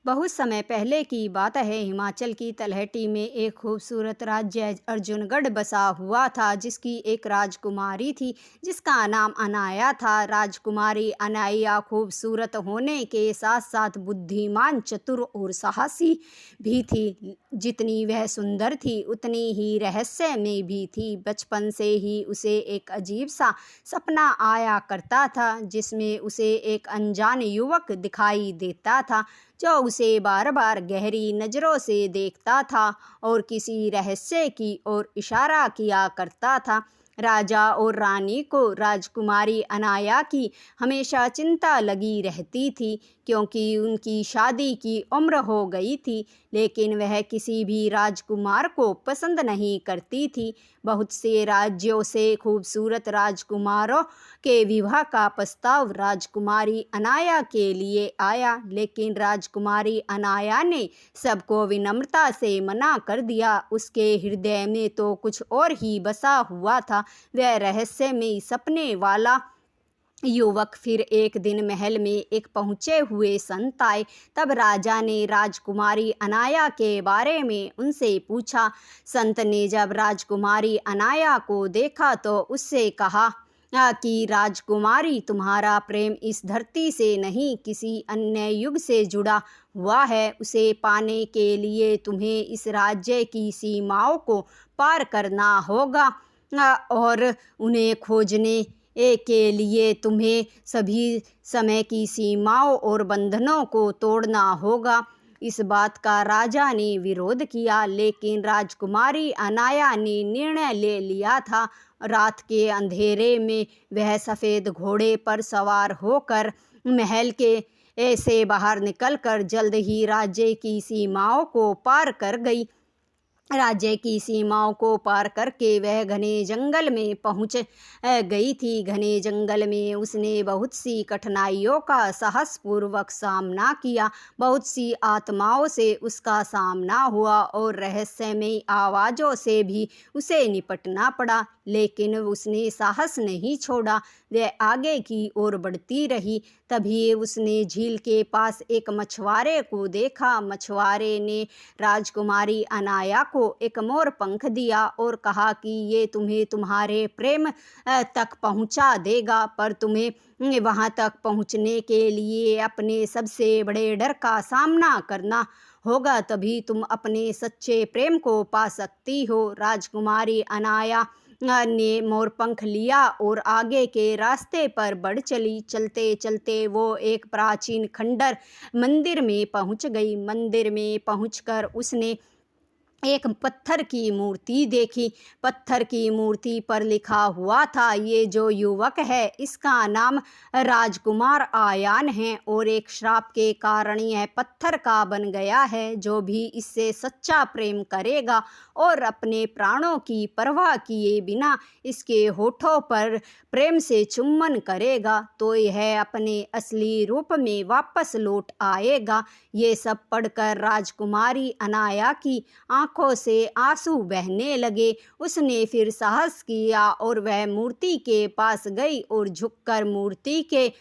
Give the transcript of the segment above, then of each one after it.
बहुत समय पहले की बात है। हिमाचल की तलहटी में एक खूबसूरत राज्य अर्जुनगढ़ बसा हुआ था, जिसकी एक राजकुमारी थी जिसका नाम अनाया था। राजकुमारी अनाया खूबसूरत होने के साथ साथ बुद्धिमान, चतुर और साहसी भी थी। जितनी वह सुंदर थी उतनी ही रहस्य में भी थी। बचपन से ही उसे एक अजीब सा सपना आया करता था, जिसमें उसे एक अनजान युवक दिखाई देता था जो उसे बार बार गहरी नज़रों से देखता था और किसी रहस्य की ओर इशारा किया करता था। राजा और रानी को राजकुमारी अनाया की हमेशा चिंता लगी रहती थी, क्योंकि उनकी शादी की उम्र हो गई थी, लेकिन वह किसी भी राजकुमार को पसंद नहीं करती थी। बहुत से राज्यों से खूबसूरत राजकुमारों के विवाह का प्रस्ताव राजकुमारी अनाया के लिए आया, लेकिन राजकुमारी अनाया ने सबको विनम्रता से मना कर दिया। उसके हृदय में तो कुछ और ही बसा हुआ था। वह रहस्यमयी सपने वाला युवक फिर एक दिन महल में एक पहुँचे हुए संत आए। तब राजा ने राजकुमारी अनाया के बारे में उनसे पूछा। संत ने जब राजकुमारी अनाया को देखा तो उससे कहा कि राजकुमारी, तुम्हारा प्रेम इस धरती से नहीं किसी अन्य युग से जुड़ा हुआ है। उसे पाने के लिए तुम्हें इस राज्य की सीमाओं को पार करना होगा और उन्हें खोजने के लिए तुम्हें सभी समय की सीमाओं और बंधनों को तोड़ना होगा। इस बात का राजा ने विरोध किया, लेकिन राजकुमारी अनाया ने निर्णय ले लिया था। रात के अंधेरे में वह सफ़ेद घोड़े पर सवार होकर महल के से बाहर निकलकर जल्द ही राज्य की सीमाओं को पार कर गई। राज्य की सीमाओं को पार करके वह घने जंगल में पहुंच गई थी। घने जंगल में उसने बहुत सी कठिनाइयों का साहसपूर्वक सामना किया। बहुत सी आत्माओं से उसका सामना हुआ और रहस्यमयी आवाज़ों से भी उसे निपटना पड़ा, लेकिन उसने साहस नहीं छोड़ा। वह आगे की ओर बढ़ती रही। तभी उसने झील के पास एक मछुआरे को देखा। मछुआरे ने राजकुमारी अनाया को एक मोर पंख दिया और कहा कि ये तुम्हें तुम्हारे प्रेम तक पहुंचा देगा, पर तुम्हें वहां तक पहुंचने के लिए अपने सबसे बड़े डर का सामना करना होगा, तभी तुम अपने सच्चे प्रेम को पा सकती हो। राजकुमारी अनाया ने मोरपंख लिया और आगे के रास्ते पर बढ़ चली। चलते चलते वो एक प्राचीन खंडर मंदिर में पहुंच गई। मंदिर में पहुंचकर उसने एक पत्थर की मूर्ति देखी। पत्थर की मूर्ति पर लिखा हुआ था, ये जो युवक है इसका नाम राजकुमार आयान है और एक श्राप के कारण यह पत्थर का बन गया है। जो भी इससे सच्चा प्रेम करेगा और अपने प्राणों की परवाह किए बिना इसके होठों पर प्रेम से चुम्बन करेगा तो यह अपने असली रूप में वापस लौट आएगा। ये सब पढ़कर राजकुमारी अनाया की आंखों से आंसू बहने लगे। उसने फिर साहस किया और वह मूर्ति के पास गई और झुककर मूर्ति के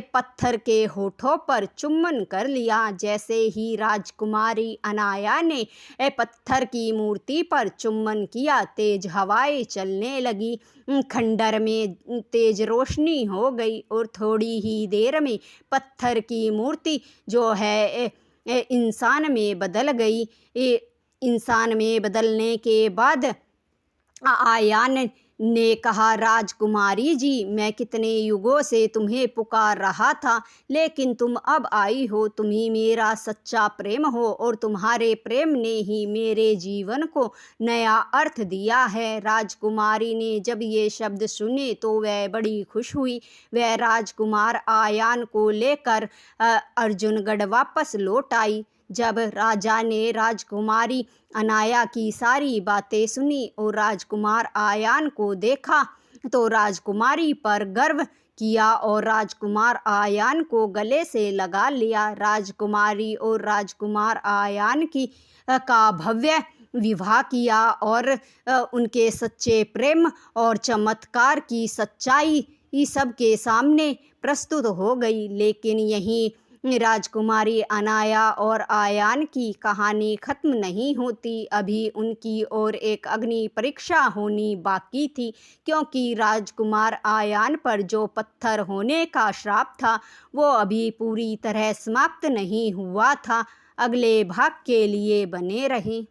पत्थर के होठों पर चुम्बन कर लिया। जैसे ही राजकुमारी अनाया ने पत्थर की मूर्ति पर चुम्बन किया, तेज हवाएं चलने लगी। खंडर में तेज रोशनी हो गई और थोड़ी ही देर में पत्थर की मूर्ति जो है इंसान में बदल गई। इंसान में बदलने के बाद आयान ने कहा, राजकुमारी जी, मैं कितने युगों से तुम्हें पुकार रहा था, लेकिन तुम अब आई हो। तुम ही मेरा सच्चा प्रेम हो और तुम्हारे प्रेम ने ही मेरे जीवन को नया अर्थ दिया है। राजकुमारी ने जब ये शब्द सुने तो वह बड़ी खुश हुई। वह राजकुमार आयान को लेकर अर्जुनगढ़ वापस लौट आई। जब राजा ने राजकुमारी अनाया की सारी बातें सुनी और राजकुमार आयान को देखा तो राजकुमारी पर गर्व किया और राजकुमार आयान को गले से लगा लिया। राजकुमारी और राजकुमार आयान का भव्य विवाह किया और उनके सच्चे प्रेम और चमत्कार की सच्चाई सबके सामने प्रस्तुत हो गई। लेकिन यहीं राजकुमारी अनाया और आयान की कहानी खत्म नहीं होती। अभी उनकी और एक अग्नि परीक्षा होनी बाकी थी, क्योंकि राजकुमार आयान पर जो पत्थर होने का श्राप था वो अभी पूरी तरह समाप्त नहीं हुआ था। अगले भाग के लिए बने रहें।